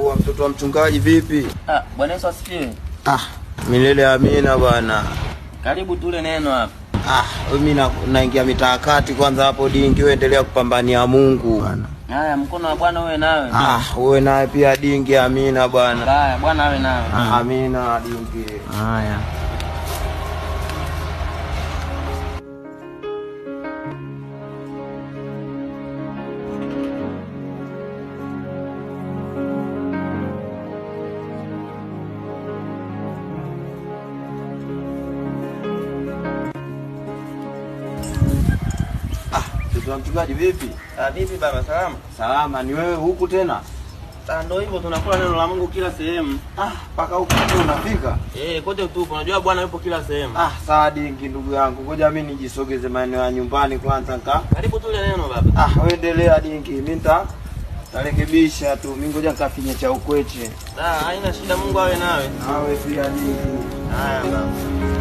Poa mtoto wa mchungaji vipi? Bwana Yesu asifiwe. Milele amina bwana. Karibu tule neno hapa. Mimi naingia mitakati kwanza hapo dingi, wewe endelea kupambania Mungu bwana. Haya, mkono wa Bwana uwe nawe. Uwe naye pia dingi, amina bwana. Haya, Bwana awe nawe. Amina dingi. Haya. Mtoto wa mchungaji vipi? Vipi baba, salama? Salama, ni wewe huku tena? Ndio hivyo, tunakula neno la Mungu kila sehemu. Paka huku unafika? Kote tupo. Unajua Bwana yupo kila sehemu. Sawa dingi ndugu yangu. Ngoja mimi nijisogeze maeneo ya nyumbani kwanza Karibu tule neno baba. Wewe endelea dingi. Mimi nitarekebisha tu. Mimi ngoja nikafinye cha ukweche. Haina shida, Mungu awe nawe. Nawe pia dingi. Haya baba.